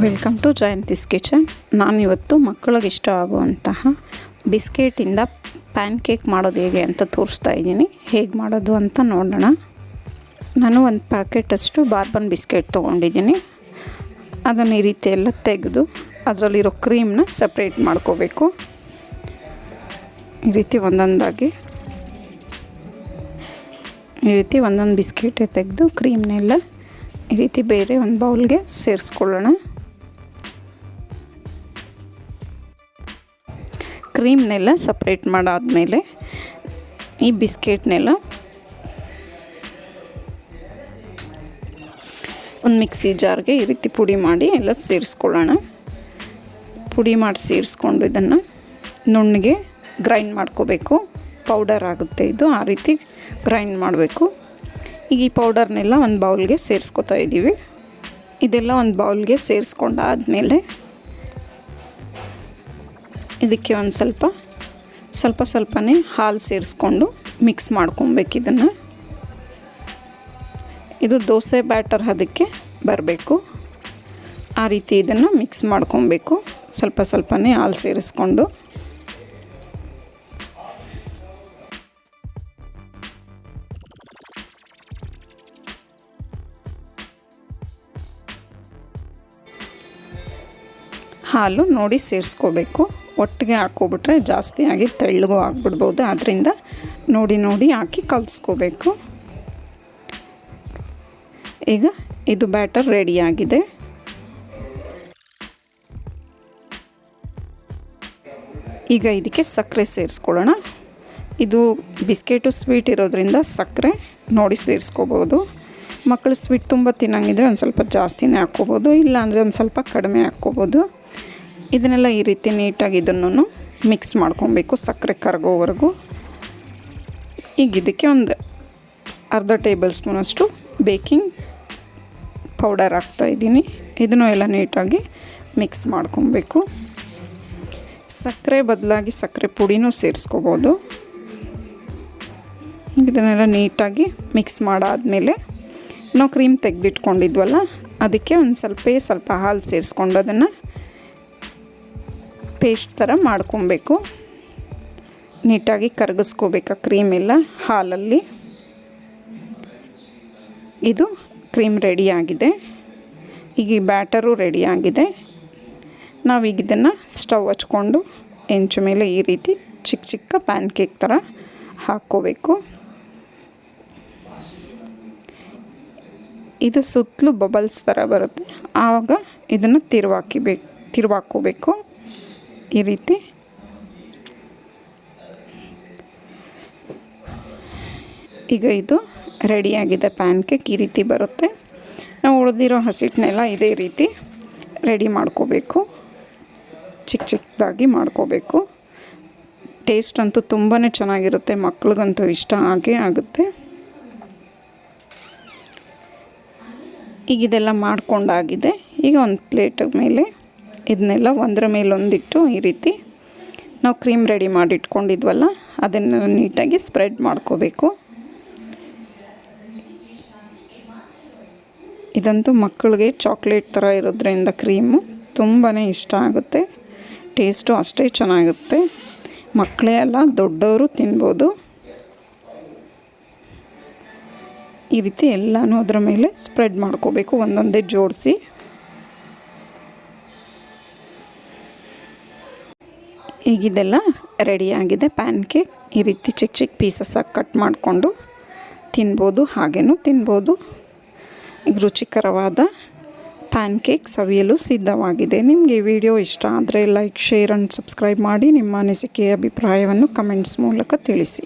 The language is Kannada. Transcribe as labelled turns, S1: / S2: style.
S1: Welcome to ಜಯಂತಿಸ್ kitchen. ನಾನಿವತ್ತು ಮಕ್ಕಳಿಗೆ ಇಷ್ಟ ಆಗುವಂತಹ ಬಿಸ್ಕೆಟಿಂದ ಪ್ಯಾನ್ ಕೇಕ್ ಮಾಡೋದು ಹೇಗೆ ಅಂತ ತೋರಿಸ್ತಾ ಇದ್ದೀನಿ. ಹೇಗೆ ಮಾಡೋದು ಅಂತ ನೋಡೋಣ. ನಾನು ಒಂದು ಪ್ಯಾಕೆಟಷ್ಟು ಬಾರ್ಬನ್ ಬಿಸ್ಕೆಟ್ ತೊಗೊಂಡಿದ್ದೀನಿ. ಅದನ್ನು ಈ ರೀತಿ ಎಲ್ಲ ತೆಗೆದು ಅದರಲ್ಲಿರೋ ಕ್ರೀಮ್ನ ಸಪ್ರೇಟ್ ಮಾಡ್ಕೋಬೇಕು. ಈ ರೀತಿ ಒಂದೊಂದು ಬಿಸ್ಕೆಟೇ ತೆಗೆದು ಕ್ರೀಮ್ನೆಲ್ಲ ಈ ರೀತಿ ಬೇರೆ ಒಂದು ಬೌಲ್ಗೆ ಸೇರಿಸ್ಕೊಳ್ಳೋಣ. ಕ್ರೀಮ್ನೆಲ್ಲ ಸಪ್ರೇಟ್ ಮಾಡಾದಮೇಲೆ ಈ ಬಿಸ್ಕೆಟ್ನೆಲ್ಲ ಒಂದು ಮಿಕ್ಸಿ ಜಾರ್ಗೆ ಈ ರೀತಿ ಪುಡಿ ಮಾಡಿ ಎಲ್ಲ ಸೇರಿಸ್ಕೊಳ್ಳೋಣ. ಪುಡಿ ಮಾಡಿ ಸೇರಿಸ್ಕೊಂಡು ಇದನ್ನು ನುಣ್ಣಗೆ ಗ್ರೈಂಡ್ ಮಾಡ್ಕೋಬೇಕು. ಪೌಡರ್ ಆಗುತ್ತೆ ಇದು, ಆ ರೀತಿ ಗ್ರೈಂಡ್ ಮಾಡಬೇಕು. ಈಗ ಈ ಪೌಡರ್ನೆಲ್ಲ ಒಂದು ಬೌಲ್ಗೆ ಸೇರಿಸ್ಕೊತಾ ಇದ್ದೀವಿ. ಇದೆಲ್ಲ ಒಂದು ಬೌಲ್ಗೆ ಸೇರಿಸ್ಕೊಂಡಾದಮೇಲೆ ಇದಕ್ಕೆ ಒಂದು ಸ್ವಲ್ಪನೇ ಹಾಲು ಸೇರಿಸ್ಕೊಂಡು ಮಿಕ್ಸ್ ಮಾಡ್ಕೊಬೇಕು. ಇದು ದೋಸೆ ಬ್ಯಾಟರ್ ಅದಕ್ಕೆ ಬರಬೇಕು. ಆ ರೀತಿ ಇದನ್ನು ಮಿಕ್ಸ್ ಮಾಡ್ಕೊಬೇಕು. ಸ್ವಲ್ಪನೇ ಹಾಲು ಸೇರಿಸ್ಕೊಂಡು ಹಾಲು ನೋಡಿ ಸೇರಿಸ್ಕೋಬೇಕು. ಒಟ್ಟಿಗೆ ಹಾಕ್ಕೊಬಿಟ್ರೆ ಜಾಸ್ತಿ ಆಗಿ ತೆಳ್ಳಗೂ ಆಗಿಬಿಡ್ಬೋದು. ಆದ್ದರಿಂದ ನೋಡಿ ಹಾಕಿ ಕಲಿಸ್ಕೋಬೇಕು. ಈಗ ಇದು ಬ್ಯಾಟರ್ ರೆಡಿಯಾಗಿದೆ. ಈಗ ಇದಕ್ಕೆ ಸಕ್ಕರೆ ಸೇರಿಸ್ಕೊಳ್ಳೋಣ. ಇದು ಬಿಸ್ಕೆಟು ಸ್ವೀಟ್ ಇರೋದ್ರಿಂದ ಸಕ್ಕರೆ ನೋಡಿ ಸೇರಿಸ್ಕೋಬೋದು. ಮಕ್ಕಳು ಸ್ವೀಟ್ ತುಂಬ ತಿನ್ನಂಗಿದ್ರೆ ಒಂದು ಸ್ವಲ್ಪ ಜಾಸ್ತಿನೇ ಹಾಕ್ಕೋಬೋದು, ಇಲ್ಲಾಂದರೆ ಒಂದು ಸ್ವಲ್ಪ ಕಡಿಮೆ ಹಾಕ್ಕೋಬೋದು. ಇದನ್ನೆಲ್ಲ ಈ ರೀತಿ ನೀಟಾಗಿ ಇದನ್ನು ಮಿಕ್ಸ್ ಮಾಡ್ಕೊಬೇಕು ಸಕ್ಕರೆ ಕರಗೋವರೆಗೂ. ಈಗ ಇದಕ್ಕೆ ಒಂದು ಅರ್ಧ ಟೇಬಲ್ ಸ್ಪೂನಷ್ಟು ಬೇಕಿಂಗ್ ಪೌಡರ್ ಹಾಕ್ತಾಯಿದ್ದೀನಿ. ಇದನ್ನು ಎಲ್ಲ ನೀಟಾಗಿ ಮಿಕ್ಸ್ ಮಾಡ್ಕೊಬೇಕು. ಸಕ್ಕರೆ ಬದಲಾಗಿ ಸಕ್ಕರೆ ಪುಡಿನೂ ಸೇರಿಸ್ಕೋಬೋದು. ಇದನ್ನೆಲ್ಲ ನೀಟಾಗಿ ಮಿಕ್ಸ್ ಮಾಡಾದಮೇಲೆ ನಾವು ಕ್ರೀಮ್ ತೆಗೆದಿಟ್ಕೊಂಡಿದ್ವಲ್ಲ, ಅದಕ್ಕೆ ಒಂದು ಸ್ವಲ್ಪ ಹಾಲು ಸೇರಿಸ್ಕೊಂಡು ಅದನ್ನು ಪೇಸ್ಟ್ ಥರ ಮಾಡ್ಕೊಬೇಕು. ನೀಟಾಗಿ ಕರಗಿಸ್ಕೋಬೇಕು ಕ್ರೀಮೆಲ್ಲ ಹಾಲಲ್ಲಿ. ಇದು ಕ್ರೀಮ್ ರೆಡಿಯಾಗಿದೆ. ಈಗ ಈ ಬ್ಯಾಟರು ರೆಡಿಯಾಗಿದೆ. ನಾವೀಗ ಇದನ್ನು ಸ್ಟವ್ ಹಚ್ಕೊಂಡು ಹೆಂಚು ಮೇಲೆ ಈ ರೀತಿ ಚಿಕ್ಕ ಪ್ಯಾನ್ ಕೇಕ್ ಥರ ಹಾಕ್ಕೋಬೇಕು. ಇದು ಸುತ್ತಲೂ ಬಬಲ್ಸ್ ಥರ ಬರುತ್ತೆ. ಆವಾಗ ಇದನ್ನು ತಿರುವಾಕೋಬೇಕು ಈ ರೀತಿ. ಈಗ ಇದು ರೆಡಿಯಾಗಿದೆ ಪ್ಯಾನ್ ಕೇಕ್. ಈ ರೀತಿ ಬರುತ್ತೆ. ನಾವು ಉಳಿದಿರೋ ಹಸಿಟ್ಟನ್ನೆಲ್ಲ ಇದೇ ರೀತಿ ರೆಡಿ ಮಾಡ್ಕೋಬೇಕು. ಚಿಕ್ಕದಾಗಿ ಮಾಡ್ಕೋಬೇಕು. ಟೇಸ್ಟ್ ಅಂತೂ ತುಂಬಾ ಚೆನ್ನಾಗಿರುತ್ತೆ. ಮಕ್ಳಿಗಂತೂ ಇಷ್ಟ ಆಗೇ ಆಗುತ್ತೆ. ಈಗ ಇದೆಲ್ಲ ಮಾಡ್ಕೊಂಡಾಗಿದೆ. ಈಗ ಒಂದು ಪ್ಲೇಟ್ ಮೇಲೆ ಇದನ್ನೆಲ್ಲ ಒಂದರ ಮೇಲೊಂದಿಟ್ಟು ಈ ರೀತಿ ನಾವು ಕ್ರೀಮ್ ರೆಡಿ ಮಾಡಿ ಇಟ್ಕೊಂಡಿದ್ವಲ್ಲ ಅದನ್ನು ನೀಟಾಗಿ ಸ್ಪ್ರೆಡ್ ಮಾಡ್ಕೋಬೇಕು. ಇದಂತೂ ಮಕ್ಕಳಿಗೆ ಚಾಕ್ಲೇಟ್ ಥರ ಇರೋದ್ರಿಂದ ಕ್ರೀಮು ತುಂಬಾ ಇಷ್ಟ ಆಗುತ್ತೆ. ಟೇಸ್ಟು ಅಷ್ಟೇ ಚೆನ್ನಾಗುತ್ತೆ. ಮಕ್ಕಳೇ ಅಲ್ಲ, ದೊಡ್ಡವರು ತಿನ್ಬೋದು. ಈ ರೀತಿ ಎಲ್ಲನೂ ಅದರ ಮೇಲೆ ಸ್ಪ್ರೆಡ್ ಮಾಡ್ಕೋಬೇಕು, ಒಂದೊಂದೇ ಜೋಡಿಸಿ. ಈಗ ಇದೆಲ್ಲ ರೆಡಿಯಾಗಿದೆ ಪ್ಯಾನ್ ಕೇಕ್. ಈ ರೀತಿ ಚಿಕ್ಕ ಪೀಸಸ್ಸಾಗಿ ಕಟ್ ಮಾಡಿಕೊಂಡು ತಿನ್ಬೋದು, ಹಾಗೇನೂ ತಿನ್ಬೋದು. ಈಗ ರುಚಿಕರವಾದ ಪ್ಯಾನ್ ಕೇಕ್ ಸವಿಯಲು ಸಿದ್ಧವಾಗಿದೆ. ನಿಮಗೆ ಈ ವಿಡಿಯೋ ಇಷ್ಟ ಆದರೆ ಲೈಕ್, ಶೇರ್ ಆ್ಯಂಡ್ ಸಬ್ಸ್ಕ್ರೈಬ್ ಮಾಡಿ. ನಿಮ್ಮ ಅನಿಸಿಕೆ ಅಭಿಪ್ರಾಯವನ್ನು ಕಮೆಂಟ್ಸ್ ಮೂಲಕ ತಿಳಿಸಿ.